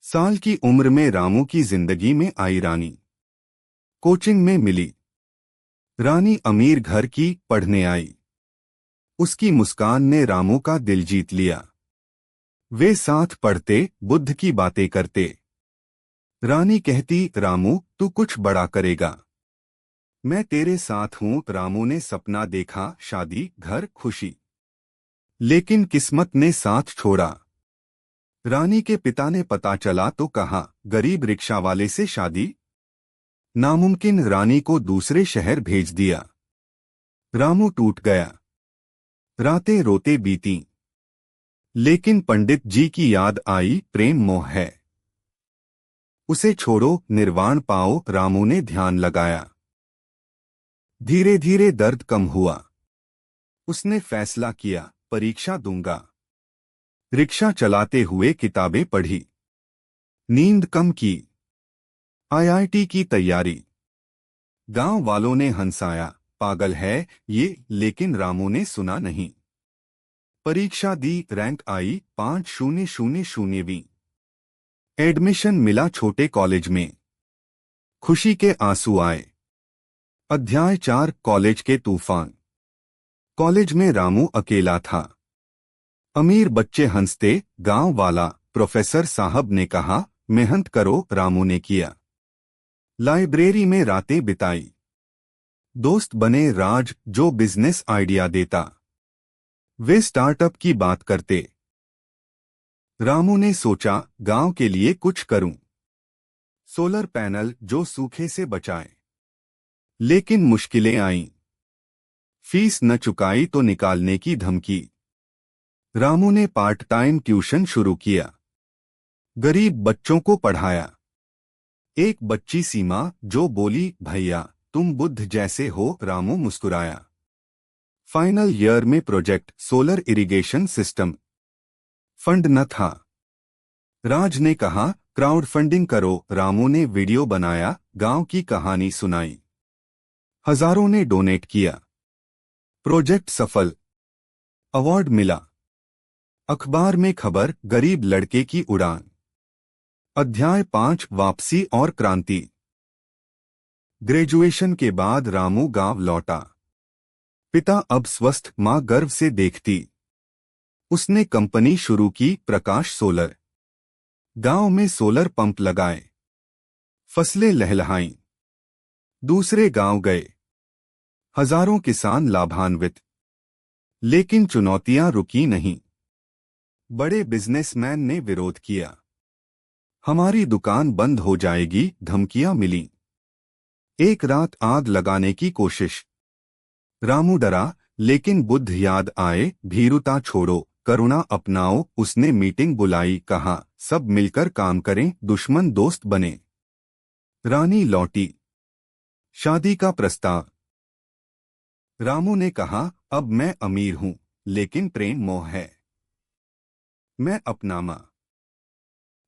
साल की उम्र में रामू की जिंदगी में आई रानी। कोचिंग में मिली। रानी अमीर घर की, पढ़ने आई। उसकी मुस्कान ने रामू का दिल जीत लिया। वे साथ पढ़ते, बुद्ध की बातें करते। रानी कहती, रामू तू कुछ बड़ा करेगा, मैं तेरे साथ हूं। रामू ने सपना देखा, शादी, घर, खुशी। लेकिन किस्मत ने साथ छोड़ा। रानी के पिता ने पता चला तो कहा, गरीब रिक्शा वाले से शादी नामुमकिन। रानी को दूसरे शहर भेज दिया। रामू टूट गया। रातें रोते बीतीं। लेकिन पंडित जी की याद आई, प्रेम मोह है, उसे छोड़ो, निर्वाण पाओ। रामू ने ध्यान लगाया। धीरे धीरे दर्द कम हुआ। उसने फैसला किया, परीक्षा दूंगा। रिक्शा चलाते हुए किताबें पढ़ी। नींद कम की। आईआईटी की तैयारी। गांव वालों ने हंसाया, पागल है ये। लेकिन रामू ने सुना नहीं। परीक्षा दी, रैंक आई 5000वीं। एडमिशन मिला छोटे कॉलेज में। खुशी के आंसू आए। अध्याय 4, कॉलेज के तूफान। कॉलेज में रामू अकेला था। अमीर बच्चे हंसते, गांव वाला, प्रोफेसर साहब ने कहा, मेहनत करो। रामू ने किया। लाइब्रेरी में रातें बिताई। दोस्त बने राज, जो बिजनेस आइडिया देता। वे स्टार्टअप की बात करते। रामू ने सोचा, गांव के लिए कुछ करूं। सोलर पैनल जो सूखे से बचाए। लेकिन मुश्किलें आईं। फीस न चुकाई तो निकालने की धमकी। रामू ने पार्ट टाइम ट्यूशन शुरू किया। गरीब बच्चों को पढ़ाया। एक बच्ची सीमा, जो बोली, भैया तुम बुद्ध जैसे हो। रामू मुस्कुराया। फाइनल ईयर में project, solar irrigation system. Fund न था। राज ने कहा, क्राउड फंडिंग करो। रामू ने वीडियो बनाया, गांव की कहानी सुनाई। हजारों ने डोनेट किया। प्रोजेक्ट सफल। अवार्ड मिला। अखबार में खबर, गरीब लड़के की उड़ान। अध्याय 5, वापसी और क्रांति। ग्रेजुएशन के बाद रामू गांव लौटा। पिता अब स्वस्थ, मां गर्व से देखती। उसने कंपनी शुरू की, प्रकाश सोलर। गांव में सोलर पंप लगाए। फसलें लहलहाईं। दूसरे गांव गए। हजारों किसान लाभान्वित। लेकिन चुनौतियां रुकी नहीं। बड़े बिजनेसमैन ने विरोध किया। हमारी दुकान बंद हो जाएगी, धमकियां मिली। एक रात आग लगाने की कोशिश। रामू डरा, लेकिन बुद्ध याद आए, भीरुता छोड़ो, करुणा अपनाओ। उसने मीटिंग बुलाई, कहा, सब मिलकर काम करें, दुश्मन दोस्त बने। रानी लौटी। शादी का प्रस्ताव। रामू ने कहा, अब मैं अमीर हूं, लेकिन प्रेम मोह है, मैं अपनामा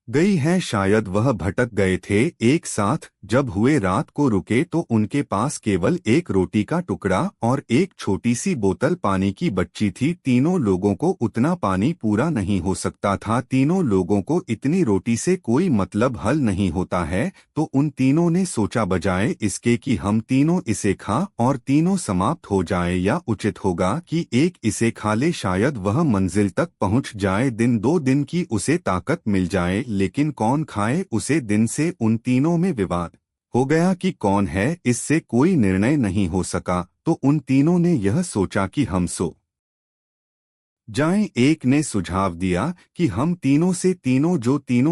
गई है। शायद वह भटक गए थे। एक साथ जब हुए रात को रुके तो उनके पास केवल एक रोटी का टुकड़ा और एक छोटी सी बोतल पानी की बच्ची थी। तीनों लोगों को उतना पानी पूरा नहीं हो सकता था। तीनों लोगों को इतनी रोटी से कोई मतलब हल नहीं होता है। तो उन तीनों ने सोचा, बजाय इसके कि हम तीनों इसे खा और तीनों समाप्त हो जाए, या उचित होगा कि एक इसे खा ले, शायद वह मंजिल तक पहुंच जाए। दिन 2 दिन की उसे ताकत मिल जाए। लेकिन कौन खाए उसे? दिन से उन तीनों में विवाद हो गया कि कौन है। इससे कोई निर्णय नहीं हो सका। तो उन तीनों ने यह सोचा कि हम सो जाएं। एक ने सुझाव दिया कि हम तीनों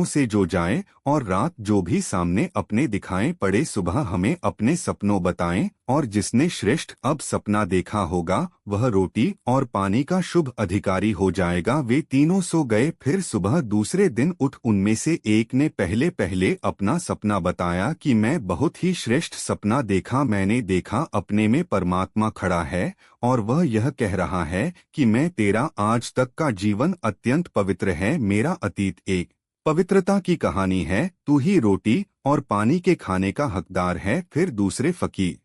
से जो जाएं, और रात जो भी सामने अपने दिखाएं पड़े, सुबह हमें अपने सपनों बताएं। और जिसने श्रेष्ठ अब सपना देखा होगा, वह रोटी और पानी का शुभ अधिकारी हो जाएगा। वे तीनों सो गए। फिर सुबह दूसरे दिन उठ उनमें से एक ने पहले पहले अपना सपना बताया कि मैं बहुत ही श्रेष्ठ सपना देखा। मैंने देखा अपने में परमात्मा खड़ा है, और वह यह कह रहा है कि मैं तेरा आज तक का जीवन अत्यंत पवित्र है। मेरा अतीत एक पवित्रता की कहानी है। तू ही रोटी और पानी के खाने का हकदार है। फिर दूसरे फकीर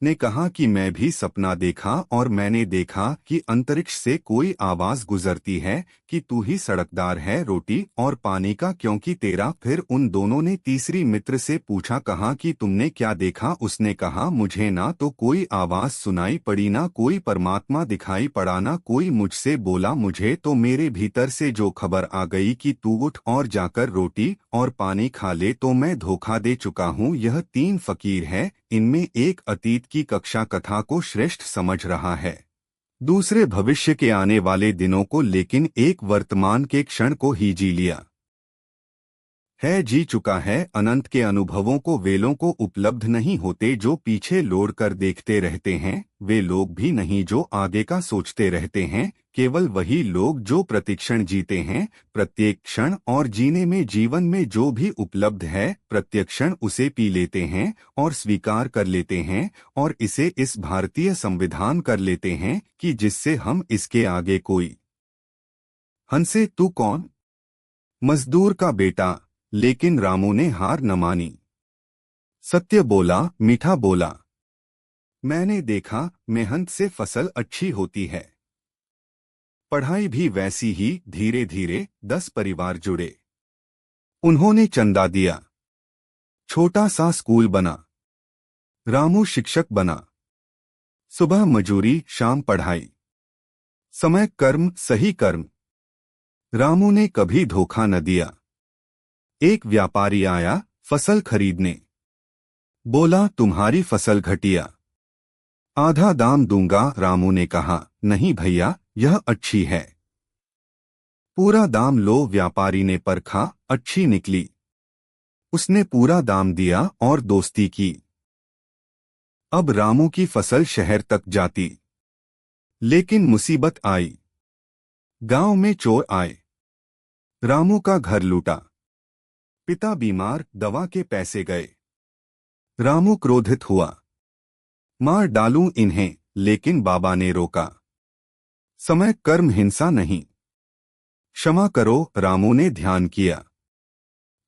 ने कहा कि मैं भी सपना देखा और मैंने देखा कि अंतरिक्ष से कोई आवाज गुजरती है कि तू ही सड़कदार है रोटी और पानी का क्योंकि तेरा। फिर उन दोनों ने तीसरी मित्र से पूछा कहा कि तुमने क्या देखा। उसने कहा मुझे ना तो कोई आवाज सुनाई पड़ी ना कोई परमात्मा दिखाई पड़ा ना कोई मुझसे बोला। मुझे तो मेरे भीतर से जो खबर आ गई कि तू उठ और जाकर रोटी और पानी खा ले तो मैं धोखा दे चुका हूँ। यह 3 फकीर है, इनमें एक अतीत की कक्षा कथा को श्रेष्ठ समझ रहा है, दूसरे भविष्य के आने वाले दिनों को, लेकिन एक वर्तमान के क्षण को ही जी लिया है, जी चुका है। अनंत के अनुभवों को वेलों को उपलब्ध नहीं होते जो पीछे लौट कर देखते रहते हैं, वे लोग भी नहीं जो आगे का सोचते रहते हैं, केवल वही लोग जो प्रतिक्षण जीते हैं। प्रत्येक क्षण और जीने में जीवन में जो भी उपलब्ध है प्रत्येक क्षण उसे पी लेते हैं और स्वीकार कर लेते हैं और इसे इस भारतीय संविधान कर लेते हैं कि जिससे हम इसके आगे कोई हंसे। तू कौन? मजदूर का बेटा। लेकिन रामू ने हार न मानी, सत्य बोला, मीठा बोला। मैंने देखा मेहनत से फसल अच्छी होती है। पढ़ाई भी वैसी ही। धीरे धीरे 10 परिवार जुड़े, उन्होंने चंदा दिया, छोटा सा स्कूल बना। रामू शिक्षक बना। सुबह मजूरी, शाम पढ़ाई, समय कर्म, सही कर्म। रामू ने कभी धोखा न दिया। एक व्यापारी आया फसल खरीदने, बोला तुम्हारी फसल घटिया, आधा दाम दूंगा। रामू ने कहा नहीं भैया, यह अच्छी है, पूरा दाम लो। व्यापारी ने परखा, अच्छी निकली। उसने पूरा दाम दिया और दोस्ती की। अब रामू की फसल शहर तक जाती, लेकिन मुसीबत आई। गांव में चोर आए, रामू का घर लूटा। पिता बीमार, दवा के पैसे गए। रामू क्रोधित हुआ, मार डालूं इन्हें, लेकिन बाबा ने रोका। समय कर्म, हिंसा नहीं। क्षमा करो। रामू ने ध्यान किया,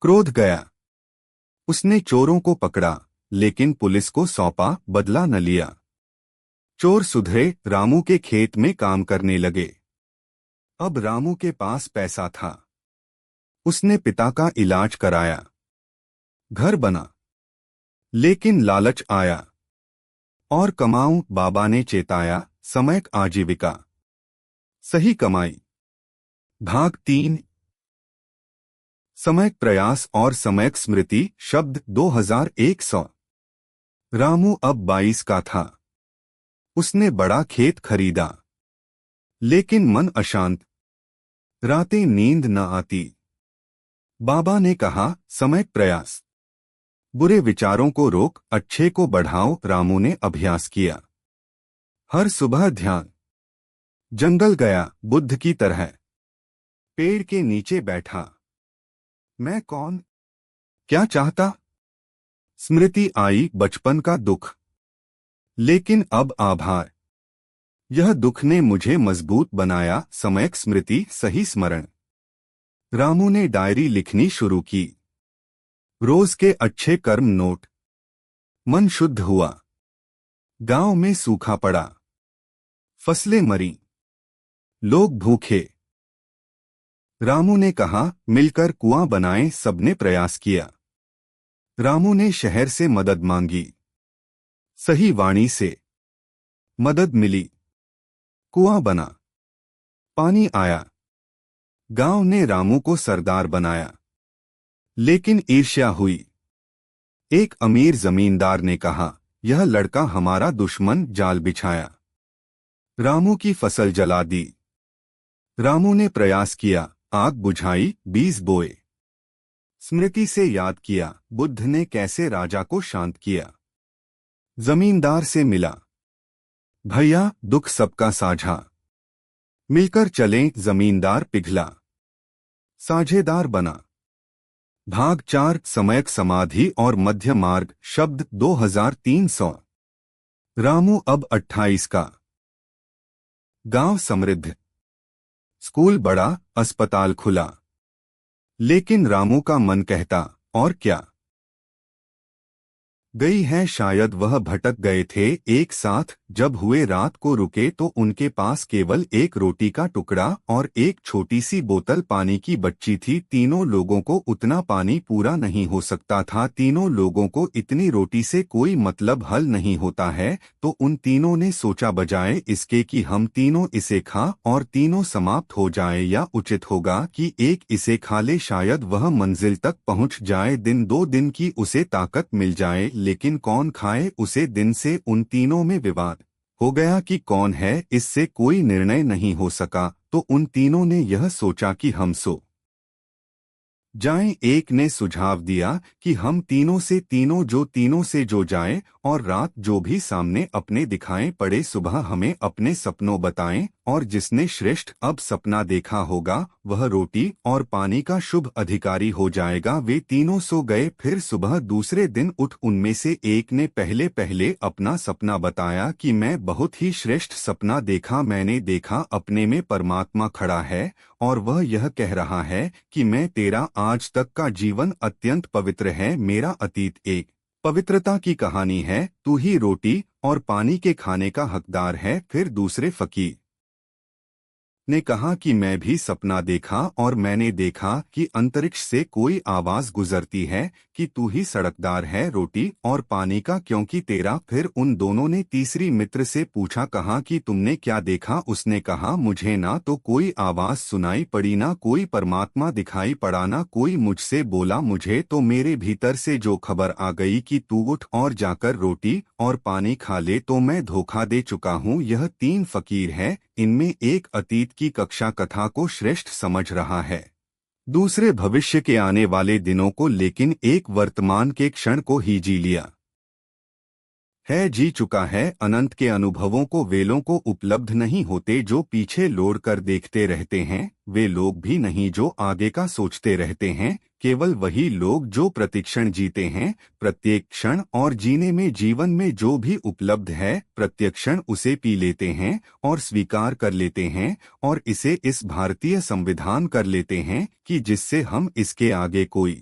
क्रोध गया। उसने चोरों को पकड़ा, लेकिन पुलिस को सौंपा, बदला न लिया। चोर सुधरे, रामू के खेत में काम करने लगे। अब रामू के पास पैसा था, उसने पिता का इलाज कराया, घर बना। लेकिन लालच आया, और कमाऊं। बाबा ने चेताया, समयक आजीविका, सही कमाई। भाग 3, समयक प्रयास और समयक स्मृति। शब्द 2100। रामू अब 22 का था। उसने बड़ा खेत खरीदा, लेकिन मन अशांत, रातें नींद न आती। बाबा ने कहा समयक प्रयास, बुरे विचारों को रोक, अच्छे को बढ़ाओ। रामू ने अभ्यास किया, हर सुबह ध्यान। जंगल गया, बुद्ध की तरह, पेड़ के नीचे बैठा। मैं कौन, क्या चाहता? स्मृति आई, बचपन का दुख, लेकिन अब आभार। यह दुख ने मुझे मजबूत बनाया। समयक स्मृति, सही स्मरण। रामू ने डायरी लिखनी शुरू की, रोज के अच्छे कर्म नोट। मन शुद्ध हुआ। गांव में सूखा पड़ा, फसलें मरी, लोग भूखे। रामू ने कहा मिलकर कुआं बनाएं। सबने प्रयास किया। रामू ने शहर से मदद मांगी, सही वाणी से मदद मिली। कुआं बना, पानी आया। गांव ने रामू को सरदार बनाया, लेकिन ईर्ष्या हुई। एक अमीर जमींदार ने कहा यह लड़का हमारा दुश्मन, जाल बिछाया। रामू की फसल जला दी। रामू ने प्रयास किया, आग बुझाई, बीज बोए। स्मृति से याद किया बुद्ध ने कैसे राजा को शांत किया। जमींदार से मिला, भैया दुख सबका साझा, मिलकर चलें। जमींदार पिघला, साझेदार बना। भाग 4, समयक समाधि और मध्य मार्ग। शब्द 2300। रामू अब 28 का। गांव समृद्ध, स्कूल बड़ा, अस्पताल खुला। लेकिन रामू का मन कहता और क्या। गई है, शायद वह भटक गए थे। एक साथ जब हुए रात को रुके तो उनके पास केवल एक रोटी का टुकड़ा और एक छोटी सी बोतल पानी की बच्ची थी। तीनों लोगों को उतना पानी पूरा नहीं हो सकता था। तीनों लोगों को इतनी रोटी से कोई मतलब हल नहीं होता है। तो उन तीनों ने सोचा, बजाय इसके कि हम तीनों इसे खा और तीनों समाप्त हो जाए, या उचित होगा कि एक इसे खा ले, शायद वह मंजिल तक पहुंच जाए, दिन 2 दिन की उसे ताकत मिल जाए। लेकिन कौन खाए उसे? दिन से उन तीनों में विवाद हो गया कि कौन है। इससे कोई निर्णय नहीं हो सका। तो उन तीनों ने यह सोचा कि हम सो जाएं। एक ने सुझाव दिया कि हम तीनों से जो जाएं और रात जो भी सामने अपने दिखाएं पड़े, सुबह हमें अपने सपनों बताएं, और जिसने श्रेष्ठ अब सपना देखा होगा वह रोटी और पानी का शुभ अधिकारी हो जाएगा। वे तीनों सो गए। फिर सुबह दूसरे दिन उठ उनमें से एक ने पहले पहले अपना सपना बताया कि मैं बहुत ही श्रेष्ठ सपना देखा। मैंने देखा अपने में परमात्मा खड़ा है और वह यह कह रहा है कि मैं तेरा आज तक का जीवन अत्यंत पवित्र है। मेरा अतीत एक पवित्रता की कहानी है। तू ही रोटी और पानी के खाने का हकदार है। फिर दूसरे फकीर ने कहा कि मैं भी सपना देखा और मैंने देखा कि अंतरिक्ष से कोई आवाज गुजरती है कि तू ही सड़कदार है रोटी और पानी का, क्योंकि तेरा। फिर उन दोनों ने तीसरी मित्र से पूछा, कहा कि तुमने क्या देखा? उसने कहा, मुझे ना तो कोई आवाज सुनाई पड़ी, ना कोई परमात्मा दिखाई पड़ा, ना कोई मुझसे बोला। मुझे तो मेरे भीतर से जो खबर आ गई कि तू उठ और जाकर रोटी और पानी खा ले, तो मैं धोखा दे चुका हूँ। यह 3 फकीर है। इनमें एक अतीत की कक्षा कथा को श्रेष्ठ समझ रहा है, दूसरे भविष्य के आने वाले दिनों को, लेकिन एक वर्तमान के क्षण को ही जी लिया है, जी चुका है। अनंत के अनुभवों को वेलों को उपलब्ध नहीं होते जो पीछे लोड़ कर देखते रहते हैं। वे लोग भी नहीं जो आगे का सोचते रहते हैं। केवल वही लोग जो प्रतिक्षण जीते हैं। प्रत्येक क्षण और जीने में जीवन में जो भी उपलब्ध है, प्रत्येक क्षण उसे पी लेते हैं और स्वीकार कर लेते हैं, और इसे इस भारतीय संविधान कर लेते हैं कि जिससे हम इसके आगे कोई